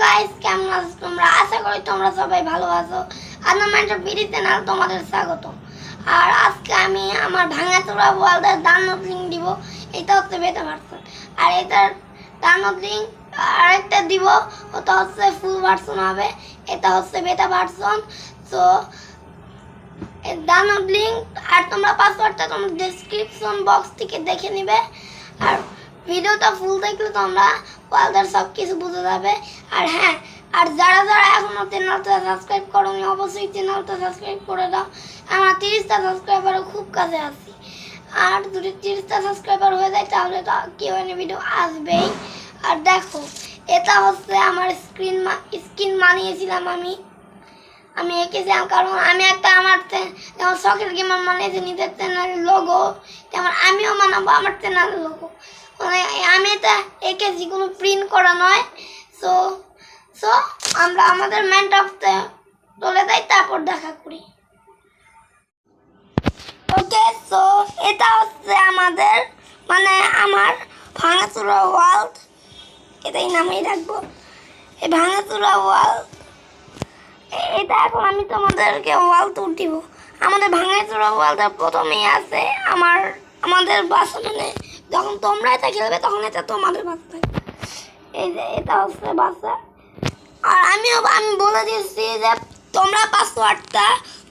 Guys, কেমন আছো তোমরা? আশা করি তোমরা সবাই ভালো আছো। আনামেন্টাল বিডি চ্যানেল তোমাদের স্বাগত। আর আজকে আমি আমার ভাঙাচোরা ওয়ার্ল্ডের ডাউনলোড লিংক দিব। এটা হচ্ছে বেটা ভার্সন, আর এটার ডাউনলোড লিংক আরেকটা দিব, ওটা হচ্ছে ফুল ভার্সন হবে। এটা হচ্ছে বেটা ভার্সন। তো ডাউনলোড লিংক আর তোমরা পাসওয়ার্ডটা তোমরা ডেসক্রিপশন বক্স থেকে দেখে নিবে। আর ভিডিওটা ফুল দেখলে তোমরা ওয়ার্ল্ডের সব কিছু বুঝে যাবে। আর হ্যাঁ, আর যারা যারা এখনো চ্যানেলটা সাবস্ক্রাইব করোনি অবশ্যই চ্যানেলটা সাবস্ক্রাইব করে দাও। আমার 30টা সাবস্ক্রাইবারও খুব কাছে আছি। আর যদি 30টা সাবস্ক্রাইবার হয়ে যায় তাহলে তো কিউএনএ ভিডিও আসবেই। আর দেখো, এটা হচ্ছে আমার স্ক্রিন বানিয়েছিলাম আমি এঁকেছিলাম, কারণ আমি একটা আমার যেমন শখের গেমার বানিয়েছি নিজের চ্যানেলের লোগো, তেমন আমিও বানাবো আমার চ্যানেলের লোগো। মানে আমি এটা এঁকেছি, কোনো প্রিন্ট করা নয়। সো সো আমরা আমাদের মাইনক্রাফটে চলে যাই, তারপর দেখা করি। ওকে, সো এটা হচ্ছে আমাদের আমার ভাঙাচোরা ওয়ার্ল্ড, এটাই নামেই রাখবো, এই ভাঙাচোরা ওয়ার্ল্ড। এটা এখন আমি তোমাদেরকে ওয়ার্ল্ড উঠিব। আমাদের ভাঙাচোরা ওয়ার্ল্ডের প্রথমেই আছে আমাদের বাসা, যখন তোমরা এটা খেলবে তখন এটা তোমাদের বাসা থাকবে। এই যে এটা হচ্ছে বাসা। আর আমি বলে দিচ্ছি যে তোমরা পাসওয়ার্ডটা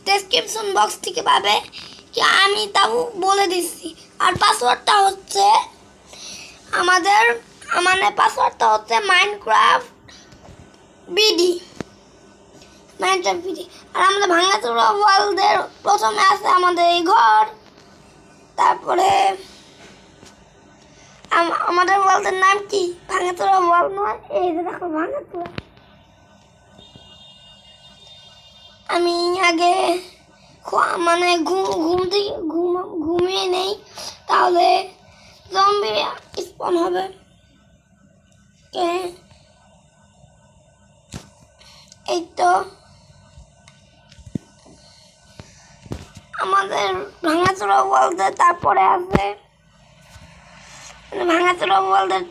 ডেসক্রিপশন বক্স থেকে পাবে, কি আমি তাও বলে দিচ্ছি। আর পাসওয়ার্ডটা হচ্ছে পাসওয়ার্ডটা হচ্ছে মাইনক্রাফট বিডি। আর আমাদের ভাঙাচোরা ওয়ার্ল্ডের প্রথমে আছে আমাদের এই ঘর, তারপরে আমাদের ওয়ার্ল্ডের নাম কি? ভাঙাচোরা ওয়ার্ল্ড নয়, এই যে দেখো ভাঙাচোরা। আমি আগে ঘুমিয়ে নেই, তাহলে জম্বি স্পন হবে। এই তো আমাদের ভাঙাচোরা ওয়ার্ল্ডের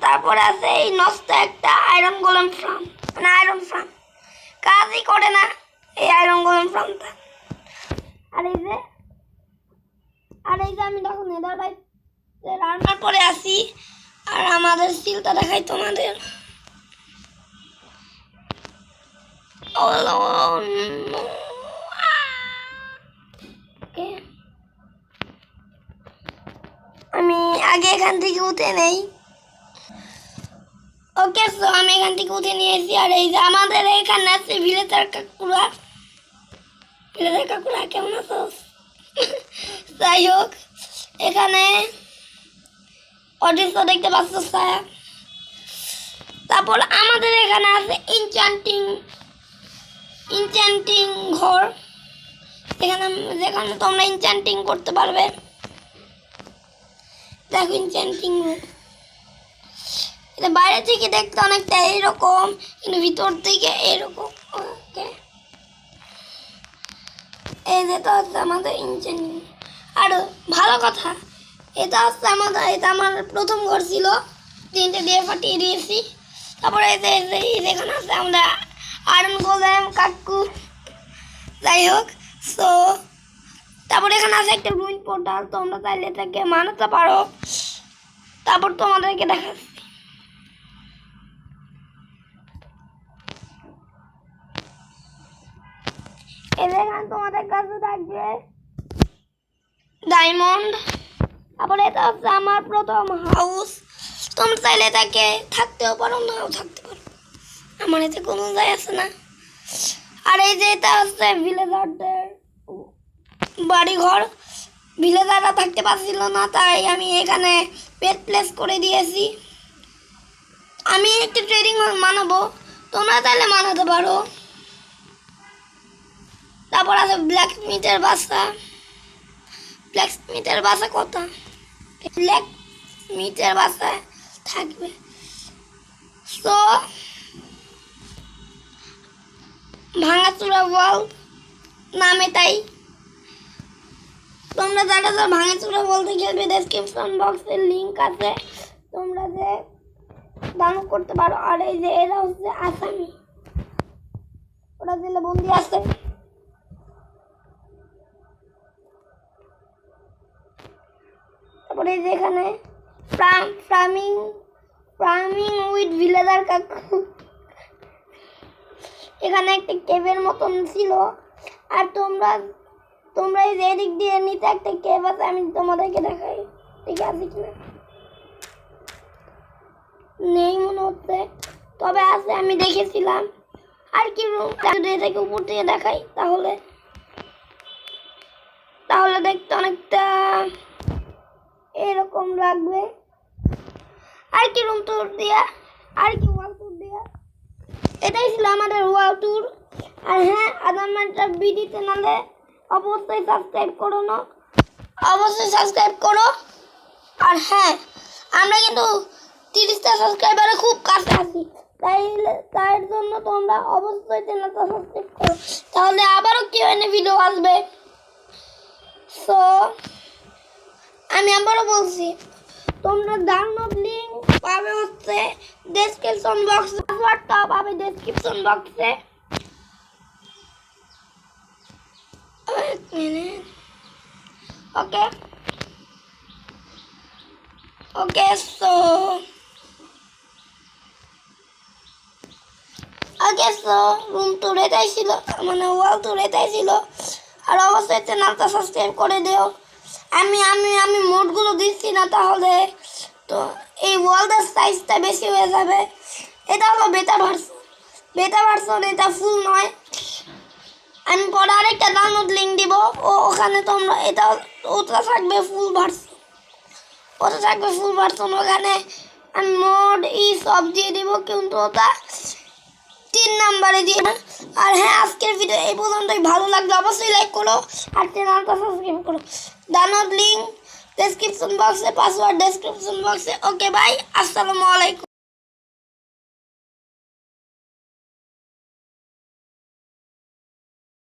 তারপরে আছে এই নষ্ট একটা iron golem farm, iron farm কাজই করে না এই আয়রন গোলেম ফার্মটা। আর এই যে আমি দেখো নেদারলাইটে রান্নার পরে আসি। আর আমাদের সিলটা দেখাই তোমাদের। আমি আগে এখান থেকে উঠে নেই। ওকে, সো আমি এখান থেকে উঠে নিয়েছি। আর এই যে আমাদের এখানে আছে ভিলেজার কাকুরা। কেমন আছো? যাই হোক, এখানে অডিশন দেখতে পাচ্ছ ছায়া। তারপর আমাদের এখানে আছে ইনচ্যান্টিং ঘর, যেখানে তোমরা ইনচ্যান্টিং করতে পারবে। দেখো ইনচ্যান্টিং, এটা বাইরে থেকে দেখতে অনেকটা এইরকম, কিন্তু ভিতর থেকে এরকম। ওকে, এই যেটা হচ্ছে আমাদের ইনচ্যান্টিং। আর ভালো কথা, এটা আমার প্রথম ঘর ছিল, 3টে দিয়ে ফাটিয়ে দিয়েছি। তারপরে যেখানে আছে আমরা আয়রন গোলেম কাকু। যাই হোক, সো তারপর এখানে আছে একটা রুইন পোর্টাল, তোমরা চাইলে এটাকে মানাতে পারো। তারপর তোমাদেরকে দেখাচ্ছি। এখানে তোমাদের কাছে থাকবে ডায়মন্ড। তারপরে এটা হচ্ছে আমার প্রথম হাউস, তোমরা চাইলে এটাকে থাকতেও পারো, নাও থাকতে পারো, আমার এতে কোনো যায় আসে না। আর এই যে এটা হচ্ছে ভিলেজারদের বাড়িঘর। ভিলেজাররা থাকতে পারছিল না, তাই আমি এখানে পেট প্লেস করে দিয়েছি। আমি একটি ট্রেডিং হল বানাবো, তোমরা চাইলে বানাতে পারো। তারপর আছে ব্ল্যাকস্মিথের বাসা কথা, ব্ল্যাকস্মিথের বাসায় থাকবে। তো ভাঙাচোরা ওয়ার্ল্ড নামে তাই। তোমরা যারা ভাঙাচোরা ওয়ার্ল্ডে খেলবে, ডেসক্রিপশন বক্সের লিঙ্ক আছে, তোমরা যে ডাউনলোড করতে পারো। আর এই যে এরা হচ্ছে আসামি, ওটা জেলে বন্দি আছে। তারপরে যেখানে ফার্মিং উইথ ভিলেজার কাকু, এখানে একটা কেভের মতন ছিল। আর তোমরা এই যে এদিক দিয়ে নিচে একটা কেভ আছে, আমি তোমাদেরকে দেখাই। ঠিক আছে কিনা নেই মনে হচ্ছে, তবে আছে, আমি দেখেছিলাম। আর কি রুম যদি এটাকে উপর দিয়ে দেখাই তাহলে দেখতে অনেকটা এরকম লাগবে। আর কি রুম ট্যুর দিয়া, আর কি ওয়াল ট্যুর দিয়া, এটাই ছিল আমাদের ওয়াল ট্যুর। আর হ্যাঁ, আদারমানটা বিডি চ্যানেলে অবশ্যই সাবস্ক্রাইব করো না, অবশ্যই সাবস্ক্রাইব করো। আর হ্যাঁ, আমরা কিন্তু 30টা সাবস্ক্রাইবারে খুব কাছে আছি, তাই জন্য তোমরা অবশ্যই চ্যানেলটা সাবস্ক্রাইব করো, তাহলে আবারও কিউএনএ ভিডিও আসবে। সো আমি আবারও বলছি, তোমরা ডাউনলোড লিংক পাবে হচ্ছে ডেসক্রিপশন বক্সে, পাসওয়ার্ডটাও পাবে ডেসক্রিপশন বক্সে। ওকে সো রুম ট্যুর এটাই ছিল, মানে ওয়াল ট্যুর এটাই ছিল। আর অবশ্যই চ্যানেলটা সাবস্ক্রাইব করে দিও। আমি মোডগুলো দিচ্ছি না, তাহলে তো এই ওয়ালটার সাইজটা বেশি হয়ে যাবে। এটা হলো বেটা ভার্সন, এটা ফুল নয়। আমি পরে আরেকটা ডাউনলোড লিঙ্ক দিব, ওখানে তোমরা ওটা থাকবে ফুল ভার্সন, ওখানে আমি মোড সব দিয়ে দিব, কিন্তু ওটা 3 নম্বরে দিয়ে। আর হ্যাঁ, আজকের ভিডিও এই পর্যন্তই। ভালো লাগলে অবশ্যই লাইক করো আর চ্যানেলটা সাবস্ক্রাইব করো। ডাউনলোড লিঙ্ক ডেসক্রিপশন বক্সে, পাসওয়ার্ড ডেসক্রিপশন বক্সে। ওকে বাই, আসসালামু আলাইকুম।